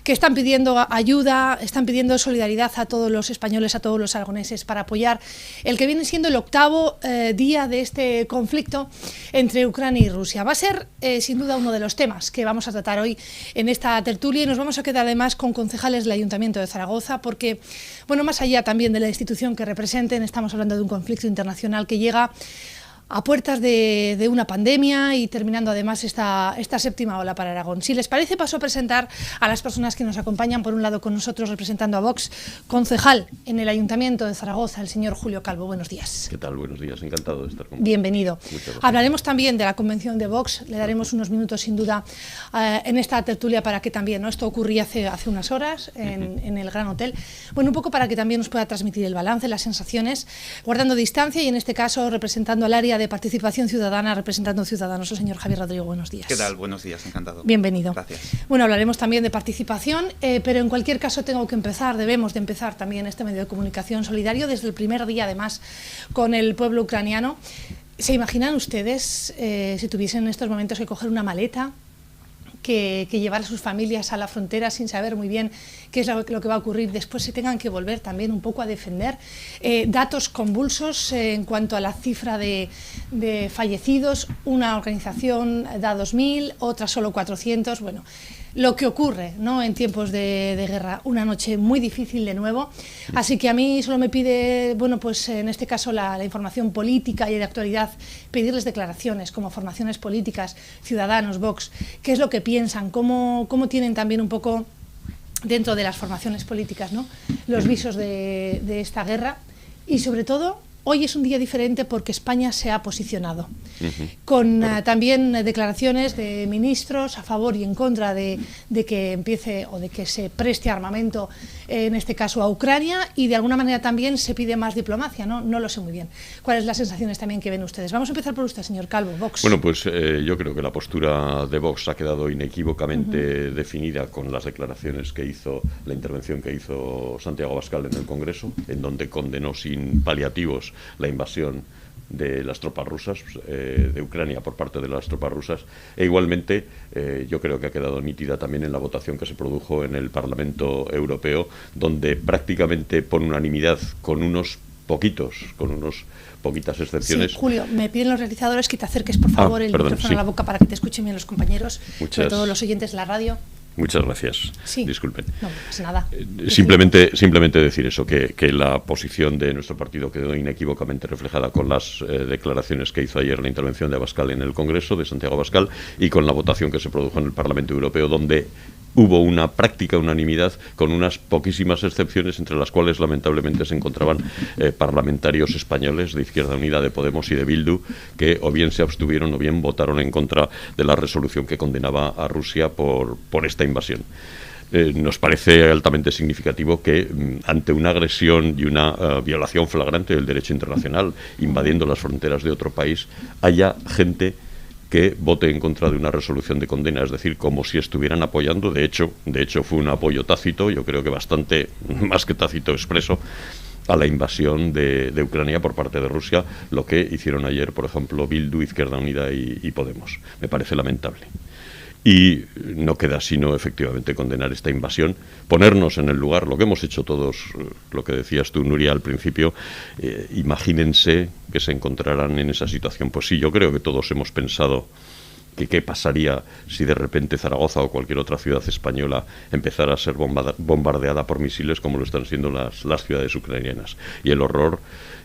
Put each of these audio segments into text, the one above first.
que están pidiendo ayuda, están pidiendo solidaridad a todos los españoles, a todos los aragoneses, para apoyar el que viene siendo el octavo día de este conflicto entre Ucrania y Rusia. Va a ser sin duda uno de los temas que vamos a tratar hoy en esta tertulia, y nos vamos a quedar además con concejales del Ayuntamiento de Zaragoza, porque, bueno, más allá también de la institución que representen, estamos hablando de un conflicto internacional que llega a puertas de una pandemia y terminando además esta séptima ola para Aragón. Si les parece, paso a presentar a las personas que nos acompañan. Por un lado, con nosotros, representando a Vox, concejal en el Ayuntamiento de Zaragoza, el señor Julio Calvo. Buenos días. ¿Qué tal? Buenos días, encantado de estar con vosotros. Bienvenido. Hablaremos también de la convención de Vox, le daremos unos minutos sin duda en esta tertulia para que también, ¿no? Esto ocurría hace unas horas en el Gran Hotel, bueno, un poco para que también nos pueda transmitir el balance, las sensaciones, guardando distancia y en este caso representando al área de participación ciudadana, representando Ciudadanos, el señor Javier Rodrigo. Buenos días. ¿Qué tal? Buenos días, encantado. Bienvenido. Gracias. Bueno, hablaremos también de participación, pero en cualquier caso tengo que empezar, debemos de empezar también este medio de comunicación solidario desde el primer día, además, con el pueblo ucraniano. ¿Se imaginan ustedes si tuviesen en estos momentos que coger una maleta, que llevar a sus familias a la frontera sin saber muy bien qué es lo que va a ocurrir, después se tengan que volver también un poco a defender? Datos convulsos en cuanto a la cifra de fallecidos, una organización da 2.000, otra solo 400, bueno, lo que ocurre, ¿no?, en tiempos de guerra, una noche muy difícil de nuevo, así que a mí solo me pide, bueno, pues en este caso la información política y de actualidad, pedirles declaraciones como formaciones políticas, Ciudadanos, Vox, qué es lo que piensan, cómo tienen también un poco dentro de las formaciones políticas, ¿no?, los visos de esta guerra, y sobre todo hoy es un día diferente porque España se ha posicionado, con también declaraciones de ministros a favor y en contra de que empiece o de que se preste armamento, en este caso a Ucrania, y de alguna manera también se pide más diplomacia, ¿no? No lo sé muy bien. ¿Cuáles las sensaciones también que ven ustedes? Vamos a empezar por usted, señor Calvo, Vox. Bueno, pues yo creo que la postura de Vox ha quedado inequívocamente definida con las declaraciones que hizo, la intervención que hizo Santiago Abascal en el Congreso, en donde condenó sin paliativos la invasión de las tropas rusas, de Ucrania por parte de las tropas rusas, e igualmente yo creo que ha quedado nítida también en la votación que se produjo en el Parlamento Europeo, donde prácticamente por unanimidad, con unas poquitas excepciones. Sí, Julio, me piden los realizadores que te acerques por favor el micrófono a la boca para que te escuchen bien los compañeros, sobre todo los oyentes de la radio. Muchas gracias. Sí. Disculpen. No pasa nada. Simplemente decir eso, que la posición de nuestro partido quedó inequívocamente reflejada con las declaraciones que hizo ayer la intervención de Abascal en el Congreso, de Santiago Abascal, y con la votación que se produjo en el Parlamento Europeo, donde hubo una práctica unanimidad, con unas poquísimas excepciones, entre las cuales lamentablemente se encontraban parlamentarios españoles de Izquierda Unida, de Podemos y de Bildu, que o bien se abstuvieron o bien votaron en contra de la resolución que condenaba a Rusia por esta invasión. Nos parece altamente significativo que ante una agresión y una violación flagrante del derecho internacional, invadiendo las fronteras de otro país, haya gente que vote en contra de una resolución de condena, es decir, como si estuvieran apoyando, de hecho fue un apoyo tácito, yo creo que bastante más que tácito, expreso, a la invasión de Ucrania por parte de Rusia, lo que hicieron ayer, por ejemplo, Bildu, Izquierda Unida y Podemos. Me parece lamentable. Y no queda sino efectivamente condenar esta invasión, ponernos en el lugar, lo que hemos hecho todos, lo que decías tú, Nuria, al principio. Imagínense que se encontraran en esa situación. Pues sí, yo creo que todos hemos pensado que qué pasaría si de repente Zaragoza o cualquier otra ciudad española empezara a ser bombardeada por misiles como lo están siendo las ciudades ucranianas. Y el horror,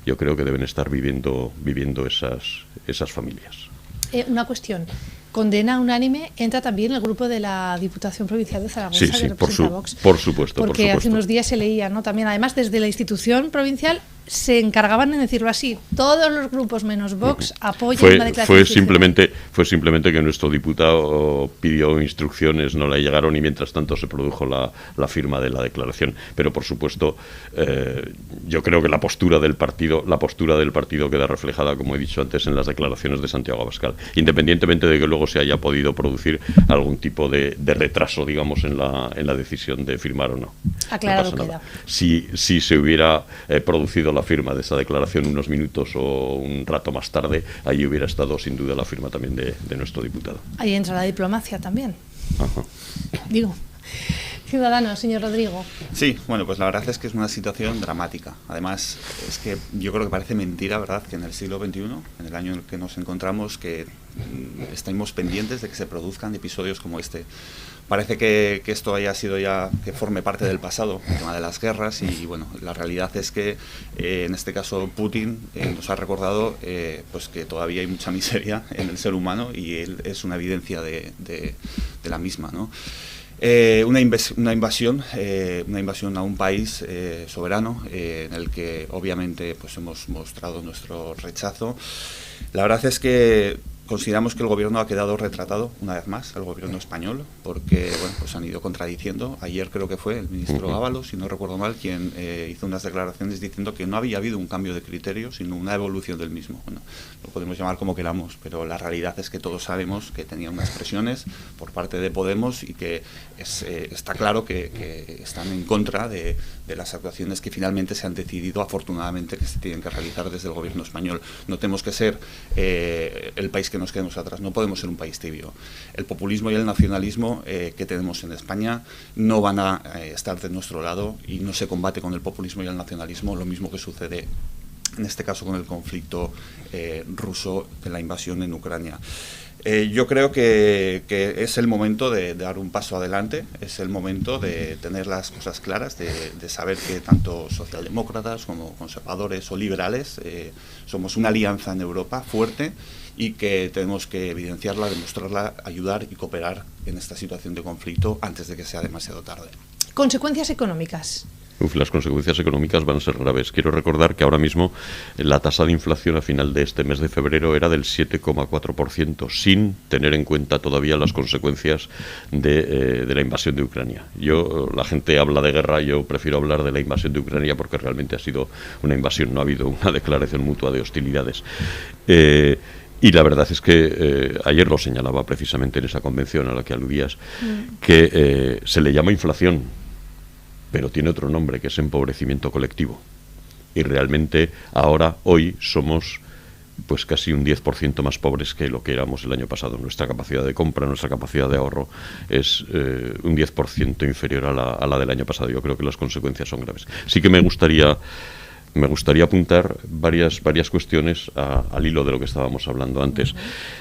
yo creo que deben estar viviendo esas familias. Una cuestión. Condena unánime entra también el grupo de la Diputación Provincial de Zaragoza, sí, que representa Vox. Por supuesto. Porque hace unos días se leía, ¿no?, también, además desde la institución provincial se encargaban de decirlo así, todos los grupos menos Vox apoyan una declaración. Fue simplemente que nuestro diputado pidió instrucciones, no le llegaron, y mientras tanto se produjo la firma de la declaración. Pero por supuesto, yo creo que la postura del partido queda reflejada, como he dicho antes, en las declaraciones de Santiago Abascal, independientemente de que luego se haya podido producir algún tipo de retraso, digamos, en la decisión de firmar o no. Aclarado no queda. Si se hubiera producido la firma de esa declaración unos minutos o un rato más tarde, ahí hubiera estado sin duda la firma también de nuestro diputado. Ahí entra la diplomacia también. Ajá. Digo. Ciudadanos, señor Rodrigo. Sí, bueno, pues la verdad es que es una situación dramática. Además, es que yo creo que parece mentira, ¿verdad?, que en el siglo XXI, en el año en el que nos encontramos, que estemos pendientes de que se produzcan episodios como este. Parece que esto haya sido ya, que forme parte del pasado, el tema de las guerras, y bueno, la realidad es que en este caso Putin nos ha recordado pues que todavía hay mucha miseria en el ser humano, y él es una evidencia de la misma, ¿no? Una invasión a un país soberano, en el que obviamente pues hemos mostrado nuestro rechazo. La verdad es que consideramos que el gobierno ha quedado retratado una vez más, el gobierno español, porque bueno, pues han ido contradiciendo. Ayer creo que fue el ministro Ábalos, si no recuerdo mal, quien hizo unas declaraciones diciendo que no había habido un cambio de criterio, sino una evolución del mismo. Bueno, lo podemos llamar como queramos, pero la realidad es que todos sabemos que tenía unas presiones por parte de Podemos, y que está claro que están en contra de las actuaciones que finalmente se han decidido, afortunadamente, que se tienen que realizar desde el gobierno español. No tenemos que ser el país que nos quedemos atrás, no podemos ser un país tibio. El populismo y el nacionalismo que tenemos en España no van a estar de nuestro lado, y no se combate con el populismo y el nacionalismo lo mismo que sucede en este caso con el conflicto ruso, de la invasión en Ucrania. Yo creo que es el momento de dar un paso adelante, es el momento de tener las cosas claras, de saber que tanto socialdemócratas como conservadores o liberales somos una alianza en Europa fuerte, y que tenemos que evidenciarla, demostrarla, ayudar y cooperar en esta situación de conflicto antes de que sea demasiado tarde. Consecuencias económicas. Las consecuencias económicas van a ser graves. Quiero recordar que ahora mismo la tasa de inflación a final de este mes de febrero era del 7,4%, sin tener en cuenta todavía las consecuencias de la invasión de Ucrania. La gente habla de guerra, yo prefiero hablar de la invasión de Ucrania, porque realmente ha sido una invasión, no ha habido una declaración mutua de hostilidades. Y la verdad es que ayer lo señalaba precisamente en esa convención a la que aludías, que se le llama inflación, pero tiene otro nombre, que es empobrecimiento colectivo. Y realmente hoy somos pues casi un 10% más pobres que lo que éramos el año pasado. Nuestra capacidad de compra, nuestra capacidad de ahorro es un 10% inferior a la del año pasado. Yo creo que las consecuencias son graves. Sí que me gustaría apuntar varias cuestiones al hilo de lo que estábamos hablando antes.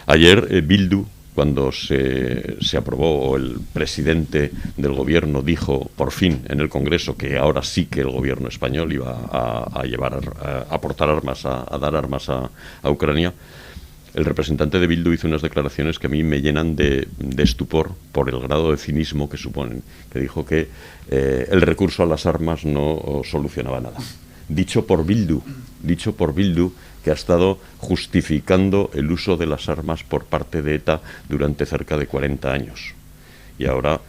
Ayer Bildu, cuando se aprobó, o el presidente del gobierno dijo por fin en el Congreso que ahora sí que el gobierno español iba a aportar armas, a dar armas a Ucrania, el representante de Bildu hizo unas declaraciones que a mí me llenan de estupor por el grado de cinismo que suponen, que dijo que el recurso a las armas no solucionaba nada. Dicho por Bildu, que ha estado justificando el uso de las armas por parte de ETA durante cerca de 40 años. Y ahora,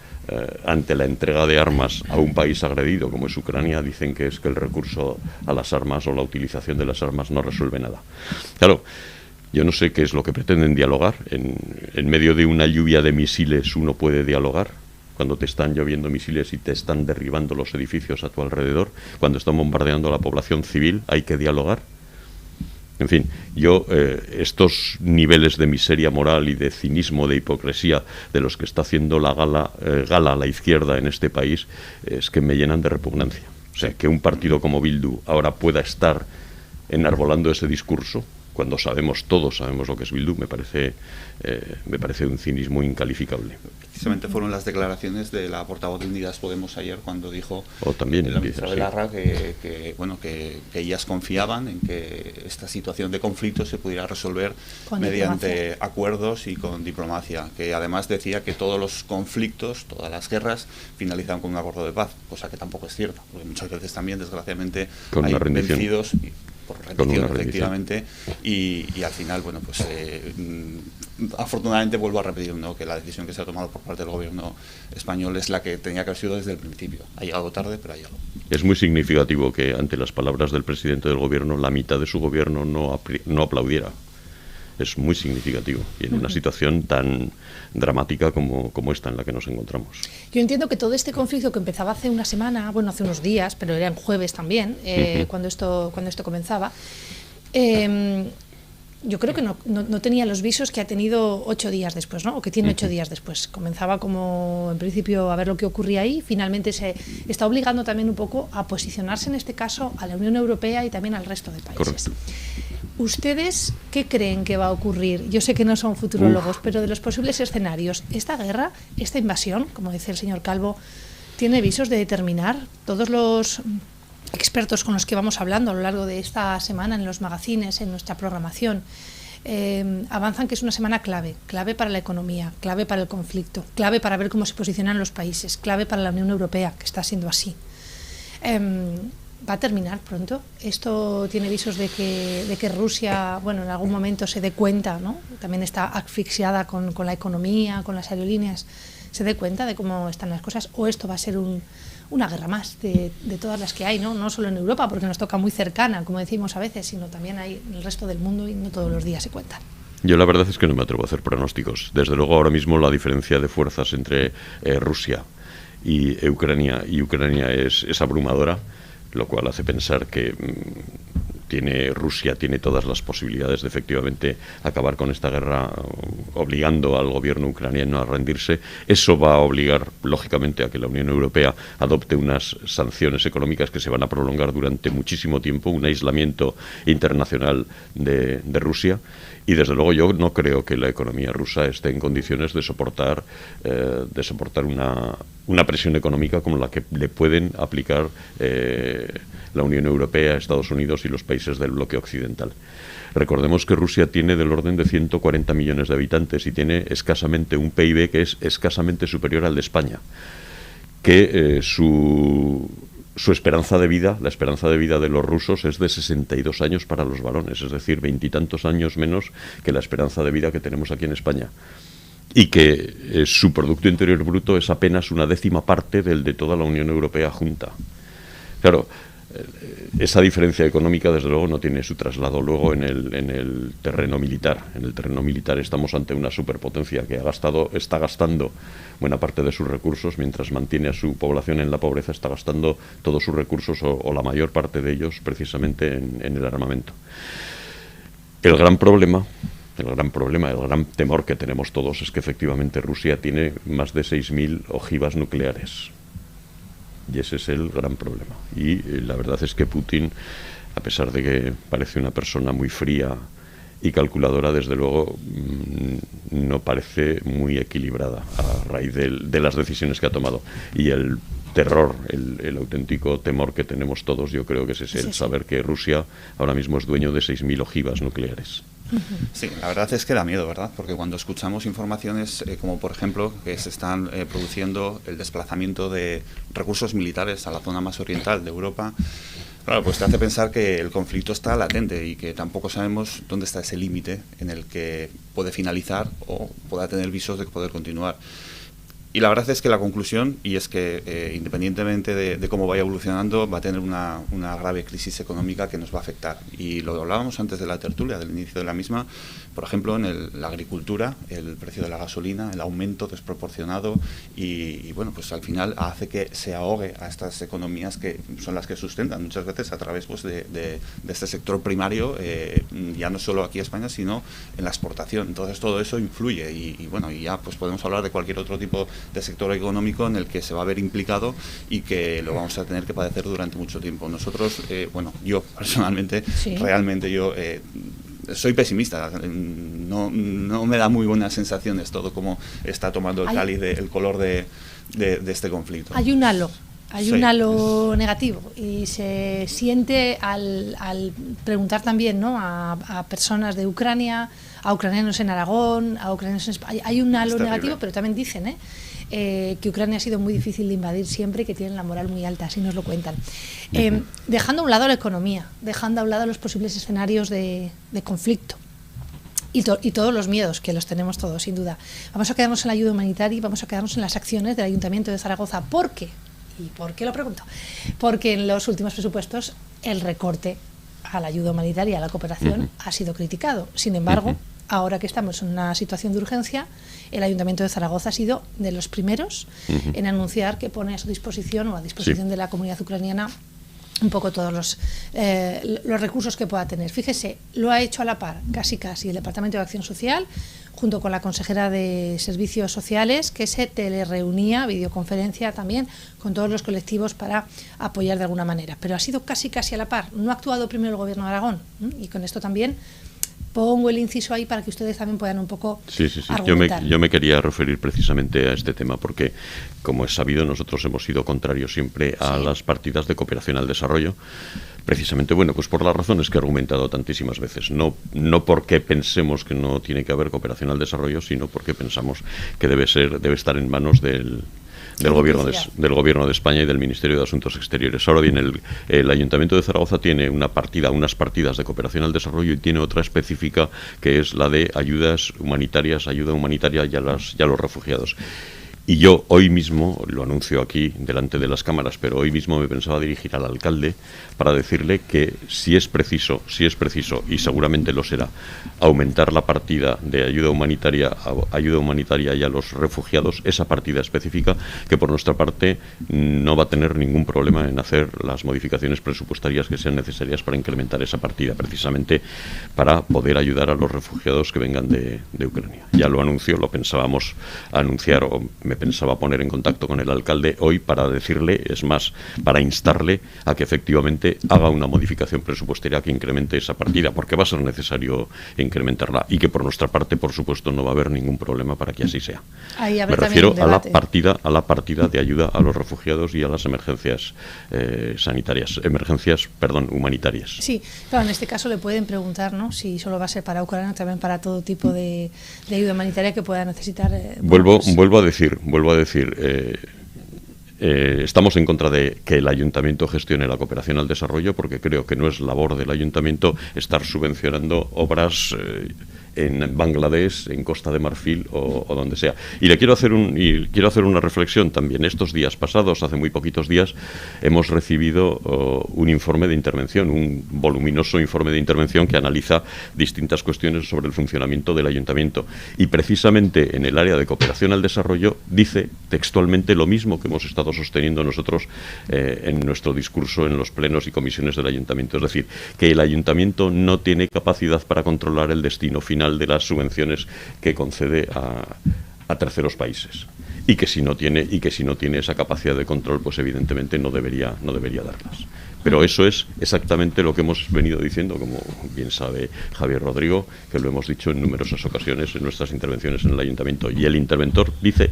ante la entrega de armas a un país agredido como es Ucrania, dicen que es que el recurso a las armas o la utilización de las armas no resuelve nada. Claro, yo no sé qué es lo que pretenden dialogar. En medio de una lluvia de misiles uno puede dialogar. Cuando te están lloviendo misiles y te están derribando los edificios a tu alrededor, cuando están bombardeando a la población civil, hay que dialogar. En fin, estos niveles de miseria moral y de cinismo, de hipocresía de los que está haciendo la gala la izquierda en este país, es que me llenan de repugnancia. O sea, que un partido como Bildu ahora pueda estar enarbolando ese discurso, cuando todos sabemos lo que es Bildu, me parece un cinismo incalificable. Precisamente fueron las declaraciones de la portavoz de Unidas Podemos ayer, cuando dijo también la ministra Belarra que ellas confiaban en que esta situación de conflicto se pudiera resolver mediante acuerdos y con diplomacia, que además decía que todos los conflictos, todas las guerras finalizan con un acuerdo de paz, cosa que tampoco es cierta, porque muchas veces también, desgraciadamente, hay vencidos por rendición, efectivamente, y al final, bueno, pues afortunadamente vuelvo a repetir, ¿no?, que la decisión que se ha tomado por parte del gobierno español es la que tenía que haber sido desde el principio. Ha llegado tarde, pero ha llegado. Es muy significativo que ante las palabras del presidente del gobierno, la mitad de su gobierno no aplaudiera. Es muy significativo, y en una situación tan dramática como esta en la que nos encontramos. Yo entiendo que todo este conflicto, que empezaba hace una semana, hace unos días, pero era en jueves también, cuando esto comenzaba, yo creo que no tenía los visos que ha tenido 8 días después, ¿no? O que tiene 8 días después. Comenzaba como, en principio, a ver lo que ocurría ahí. Finalmente se está obligando también un poco a posicionarse, en este caso, a la Unión Europea y también al resto de países. Correcto. ¿Ustedes qué creen que va a ocurrir? Yo sé que no son futurólogos, pero de los posibles escenarios, esta guerra, esta invasión, como dice el señor Calvo, ¿tiene visos de terminar? Todos los expertos con los que vamos hablando a lo largo de esta semana en los magazines, en nuestra programación, avanzan que es una semana clave para la economía, clave para el conflicto, clave para ver cómo se posicionan los países, clave para la Unión Europea, que está siendo así. ¿Va a terminar pronto? ¿Esto tiene visos de que Rusia, bueno, en algún momento se dé cuenta, ¿no? También está asfixiada con la economía, con las aerolíneas, se dé cuenta de cómo están las cosas? ¿O esto va a ser una guerra más de todas las que hay, ¿no? No solo en Europa, porque nos toca muy cercana, como decimos a veces, sino también hay en el resto del mundo y no todos los días se cuentan. Yo la verdad es que no me atrevo a hacer pronósticos. Desde luego ahora mismo la diferencia de fuerzas entre Rusia y Ucrania es abrumadora, lo cual hace pensar que Rusia tiene todas las posibilidades de efectivamente acabar con esta guerra, obligando al gobierno ucraniano a rendirse. Eso va a obligar, lógicamente, a que la Unión Europea adopte unas sanciones económicas que se van a prolongar durante muchísimo tiempo, un aislamiento internacional de Rusia. Y desde luego yo no creo que la economía rusa esté en condiciones de soportar una presión económica como la que le pueden aplicar la Unión Europea, Estados Unidos y los países del bloque occidental. Recordemos que Rusia tiene del orden de 140 millones de habitantes y tiene escasamente un PIB que es escasamente superior al de España, que su esperanza de vida, la esperanza de vida de los rusos es de 62 años para los varones, es decir, 20 y tantos años menos que la esperanza de vida que tenemos aquí en España. Y que su Producto Interior Bruto es apenas una décima parte del de toda la Unión Europea junta. Claro, esa diferencia económica, desde luego, no tiene su traslado luego en el terreno militar. En el terreno militar estamos ante una superpotencia que está gastando buena parte de sus recursos, mientras mantiene a su población en la pobreza, está gastando todos sus recursos o la mayor parte de ellos precisamente en el armamento. El gran temor que tenemos todos es que efectivamente Rusia tiene más de 6.000 ojivas nucleares. Y ese es el gran problema. Y la verdad es que Putin, a pesar de que parece una persona muy fría y calculadora, desde luego no parece muy equilibrada a raíz de las decisiones que ha tomado. Y el terror, el auténtico temor que tenemos todos, yo creo que es ese, el saber que Rusia ahora mismo es dueño de 6.000 ojivas nucleares. Sí, la verdad es que da miedo, ¿verdad? Porque cuando escuchamos informaciones como, por ejemplo, que se están produciendo el desplazamiento de recursos militares a la zona más oriental de Europa, claro, pues te hace pensar que el conflicto está latente y que tampoco sabemos dónde está ese límite en el que puede finalizar o pueda tener visos de poder continuar. Y la verdad es que la conclusión, y es que independientemente de cómo vaya evolucionando, va a tener una grave crisis económica que nos va a afectar. Y lo hablábamos antes de la tertulia, del inicio de la misma, por ejemplo, en la agricultura, el precio de la gasolina, el aumento desproporcionado y bueno, pues al final hace que se ahogue a estas economías que son las que sustentan muchas veces a través pues, de este sector primario, ya no solo aquí en España, sino en la exportación. Entonces todo eso influye y bueno, y ya pues podemos hablar de cualquier otro tipo de sector económico en el que se va a ver implicado y que lo vamos a tener que padecer durante mucho tiempo. Nosotros, bueno, yo personalmente, realmente yo soy pesimista, no me da muy buenas sensaciones todo como está tomando el cáliz, el color de este conflicto. Hay un halo. Un halo negativo y se siente al preguntar también, ¿no? a personas de Ucrania, a ucranianos en Aragón, a ucranianos en España. Hay un halo negativo, pero también dicen que Ucrania ha sido muy difícil de invadir siempre y que tienen la moral muy alta, así nos lo cuentan. Dejando a un lado la economía, dejando a un lado los posibles escenarios de conflicto y todos los miedos, que los tenemos todos, sin duda. Vamos a quedarnos en la ayuda humanitaria y vamos a quedarnos en las acciones del Ayuntamiento de Zaragoza. ¿Por qué? ¿Y por qué lo pregunto? Porque en los últimos presupuestos el recorte a la ayuda humanitaria, a la cooperación, ha sido criticado. Sin embargo, ahora que estamos en una situación de urgencia, el Ayuntamiento de Zaragoza ha sido de los primeros en anunciar que pone a su disposición o a disposición de la comunidad ucraniana un poco todos los recursos que pueda tener. Fíjese, lo ha hecho a la par, casi el Departamento de Acción Social, junto con la consejera de Servicios Sociales, que se telereunía, videoconferencia también, con todos los colectivos para apoyar de alguna manera. Pero ha sido casi a la par. No ha actuado primero el Gobierno de Aragón. Y con esto también pongo el inciso ahí para que ustedes también puedan un poco argumentar. Yo me quería referir precisamente a este tema porque, como es sabido, nosotros hemos sido contrarios siempre a las partidas de cooperación al desarrollo, precisamente, bueno, pues por las razones que he argumentado tantísimas veces. No porque pensemos que no tiene que haber cooperación al desarrollo, sino porque pensamos que debe estar en manos del Gobierno de España y del Ministerio de Asuntos Exteriores. Ahora bien, el Ayuntamiento de Zaragoza tiene unas partidas de cooperación al desarrollo y tiene otra específica que es la de ayuda humanitaria y a los refugiados. Y yo hoy mismo, lo anuncio aquí delante de las cámaras, pero hoy mismo me pensaba dirigir al alcalde para decirle que si es preciso, y seguramente lo será, aumentar la partida de ayuda humanitaria y a los refugiados, esa partida específica, que por nuestra parte no va a tener ningún problema en hacer las modificaciones presupuestarias que sean necesarias para incrementar esa partida, precisamente para poder ayudar a los refugiados que vengan de Ucrania. Ya lo anuncio, lo pensábamos anunciar, o me pensaba poner en contacto con el alcalde hoy para decirle, es más, para instarle a que efectivamente haga una modificación presupuestaria que incremente esa partida, porque va a ser necesario incrementarla y que por nuestra parte, por supuesto, no va a haber ningún problema para que así sea. Me refiero a la partida de ayuda a los refugiados y a las emergencias humanitarias. Sí, claro, en este caso le pueden preguntar, ¿no?, si solo va a ser para Ucrania o también para todo tipo de ayuda humanitaria que pueda necesitar. Vuelvo a decir, estamos en contra de que el ayuntamiento gestione la cooperación al desarrollo, porque creo que no es labor del ayuntamiento estar subvencionando obras en Bangladesh, en Costa de Marfil o donde sea. Y quiero hacer una reflexión también. Estos días pasados, hace muy poquitos días, hemos recibido un informe de intervención, un voluminoso informe de intervención que analiza distintas cuestiones sobre el funcionamiento del ayuntamiento. Y precisamente en el área de cooperación al desarrollo dice textualmente lo mismo que hemos estado sosteniendo nosotros en nuestro discurso en los plenos y comisiones del ayuntamiento. Es decir, que el ayuntamiento no tiene capacidad para controlar el destino final de las subvenciones que concede a terceros países, y que si no tiene esa capacidad de control, pues evidentemente no debería darlas. Pero eso es exactamente lo que hemos venido diciendo, como bien sabe Javier Rodrigo, que lo hemos dicho en numerosas ocasiones en nuestras intervenciones en el ayuntamiento, y el interventor dice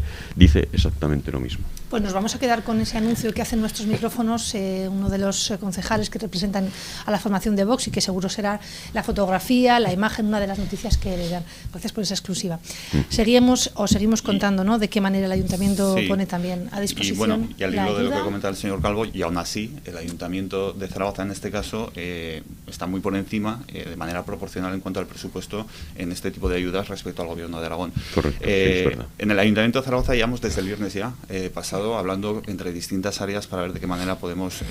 exactamente lo mismo. Pues nos vamos a quedar con ese anuncio que hacen nuestros micrófonos, uno de los concejales que representan a la formación de Vox, y que seguro será la fotografía, la imagen, una de las noticias que le dan. Gracias por esa exclusiva. Seguimos contando, ¿no?, de qué manera el ayuntamiento pone también a disposición. Y al hilo de lo que comentaba el señor Calvo, y aún así el ayuntamiento de Zaragoza en este caso está muy por encima, de manera proporcional en cuanto al presupuesto en este tipo de ayudas respecto al Gobierno de Aragón. Correcto, es verdad. En el Ayuntamiento de Zaragoza llevamos desde el viernes pasado hablando entre distintas áreas para ver de qué manera podemos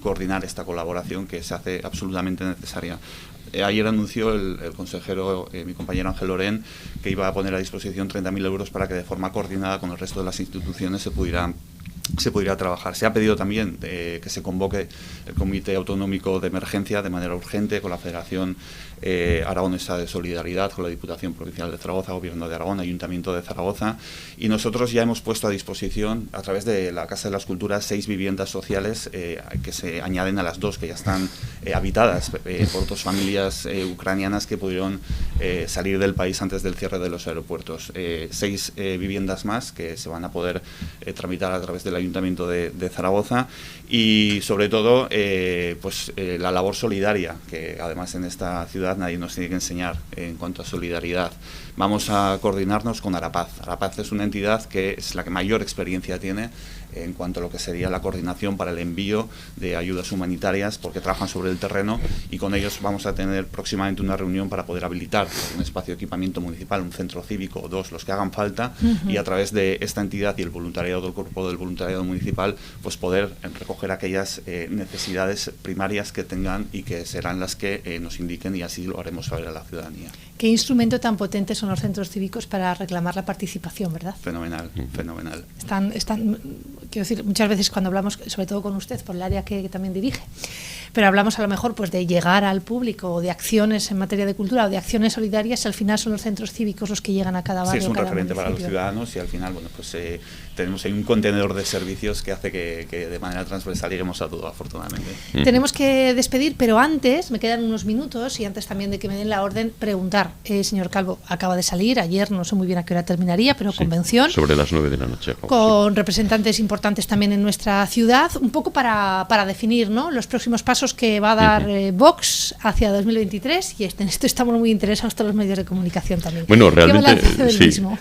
coordinar esta colaboración que se hace absolutamente necesaria. Ayer anunció el consejero, mi compañero Ángel Lorén, que iba a poner a disposición 30.000 euros para que de forma coordinada con el resto de las instituciones se pudiera trabajar. Se ha pedido también que se convoque el Comité Autonómico de Emergencia de manera urgente con la Federación Aragonesa de Solidaridad, con la Diputación Provincial de Zaragoza, Gobierno de Aragón, Ayuntamiento de Zaragoza, y nosotros ya hemos puesto a disposición, a través de la Casa de las Culturas, 6 viviendas sociales que se añaden a las 2 que ya están habitadas por 2 familias ucranianas que pudieron salir del país antes del cierre de los aeropuertos. 6 viviendas más que se van a poder tramitar a través del Ayuntamiento de Zaragoza, y sobre todo la labor solidaria, que además en esta ciudad nadie nos tiene que enseñar en cuanto a solidaridad. Vamos a coordinarnos con Arapaz. Arapaz es una entidad que es la que mayor experiencia tiene en cuanto a lo que sería la coordinación para el envío de ayudas humanitarias, porque trabajan sobre el terreno, y con ellos vamos a tener próximamente una reunión para poder habilitar un espacio de equipamiento municipal, un centro cívico o 2, los que hagan falta, y a través de esta entidad y el voluntariado del cuerpo del voluntariado municipal, pues poder recoger aquellas necesidades primarias que tengan y que serán las que nos indiquen, y así lo haremos saber a la ciudadanía. Qué instrumento tan potente son los centros cívicos para reclamar la participación, ¿verdad? Fenomenal, fenomenal. Quiero quiero decir, muchas veces cuando hablamos, sobre todo con usted, por el área que también dirige, pero hablamos a lo mejor pues de llegar al público o de acciones en materia de cultura o de acciones solidarias, al final son los centros cívicos los que llegan a cada barrio. Sí, es un cada referente municipio. para los ciudadanos y al final, bueno, pues tenemos ahí un contenedor de servicios que hace que de manera transversal lleguemos a todo, afortunadamente. Tenemos que despedir, pero antes, me quedan unos minutos y antes también de que me den la orden, preguntar, señor Calvo, acaba de salir, ayer no sé muy bien a qué hora terminaría, pero Sí, convención. sobre las 9 de la noche. Con representantes importantes también en nuestra ciudad, un poco para definir, ¿no?, los próximos pasos que va a dar Vox hacia 2023, y en esto estamos muy interesados todos los medios de comunicación también. Bueno, realmente ¿Qué balance del sí, mismo?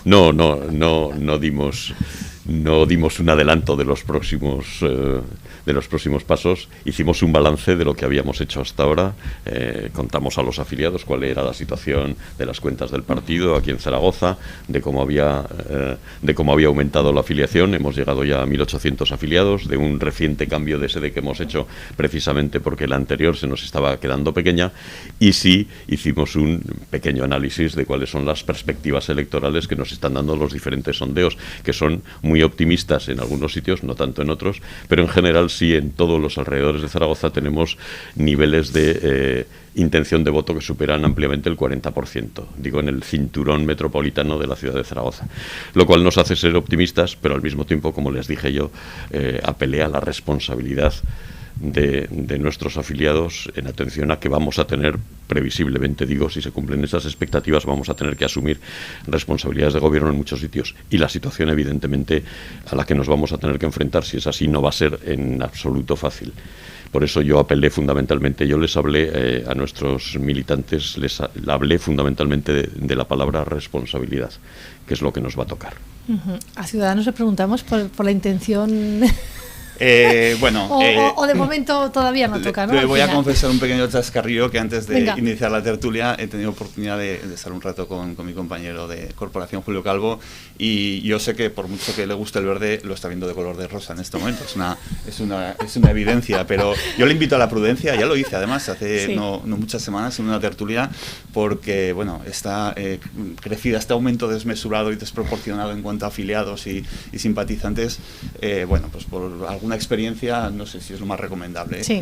no dimos un adelanto de los próximos pasos. Hicimos un balance de lo que habíamos hecho hasta ahora. Contamos a los afiliados cuál era la situación de las cuentas del partido aquí en Zaragoza, de cómo había aumentado la afiliación. Hemos llegado ya a 1.800 afiliados, de un reciente cambio de sede que hemos hecho precisamente porque la anterior se nos estaba quedando pequeña, y sí hicimos un pequeño análisis de cuáles son las perspectivas electorales que nos están dando los diferentes sondeos, que son muy optimistas en algunos sitios, no tanto en otros, pero en general sí, en todos los alrededores de Zaragoza tenemos niveles de intención de voto que superan ampliamente el 40%, digo, en el cinturón metropolitano de la ciudad de Zaragoza, lo cual nos hace ser optimistas, pero al mismo tiempo, como les dije yo, apelé a la responsabilidad de nuestros afiliados en atención a que vamos a tener, previsiblemente digo, si se cumplen esas expectativas, vamos a tener que asumir responsabilidades de gobierno en muchos sitios, y la situación evidentemente a la que nos vamos a tener que enfrentar, si es así, no va a ser en absoluto fácil. Por eso yo apelé fundamentalmente, yo les hablé a nuestros militantes, les hablé fundamentalmente de la palabra responsabilidad, que es lo que nos va a tocar. A Ciudadanos le preguntamos por la intención... Bueno, o de momento todavía no toca, ¿no? Le voy a confesar un pequeño chascarrillo, que antes de Venga. iniciar la tertulia he tenido oportunidad de estar un rato con mi compañero de corporación, Julio Calvo, y yo sé que por mucho que le guste el verde, lo está viendo de color de rosa en este momento. Es una evidencia, pero yo le invito a la prudencia. Ya lo hice además hace no muchas semanas en una tertulia, porque bueno, está crecida, este aumento desmesurado y desproporcionado en cuanto a afiliados y simpatizantes, bueno, pues por alguna experiencia, no sé si es lo más recomendable. Sí.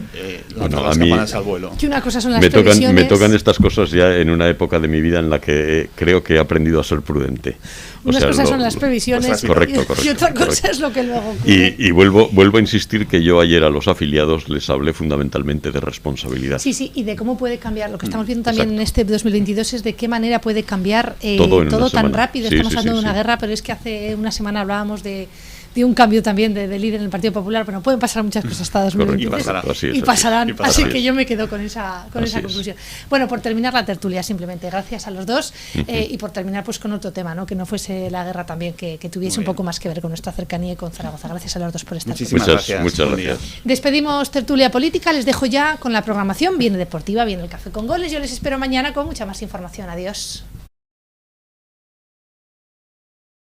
Lanzar las campanas al vuelo. Que una cosa son las me previsiones. tocan estas cosas ya en una época de mi vida en la que creo que he aprendido a ser prudente. Unas cosas son las previsiones correcto, y otra cosa es lo que luego ocurre. Y vuelvo a insistir que yo ayer a los afiliados les hablé fundamentalmente de responsabilidad. Sí, y de cómo puede cambiar. Lo que estamos viendo también en este 2022 es de qué manera puede cambiar todo tan rápido. Estamos hablando de una guerra, pero es que hace una semana hablábamos de un cambio también de líder en el Partido Popular. Bueno, pueden pasar muchas cosas hasta 2023 y pasarán. Así que yo me quedo con esa conclusión. Bueno, por terminar la tertulia, simplemente gracias a los dos, y por terminar pues con otro tema, ¿no?, que no fuese la guerra también, que tuviese un poco más que ver con nuestra cercanía y con Zaragoza. Gracias a los dos por estar. Muchísimas gracias. Muchas gracias. Despedimos tertulia política, les dejo ya con la programación. Viene deportiva, viene el café con goles. Yo les espero mañana con mucha más información. Adiós.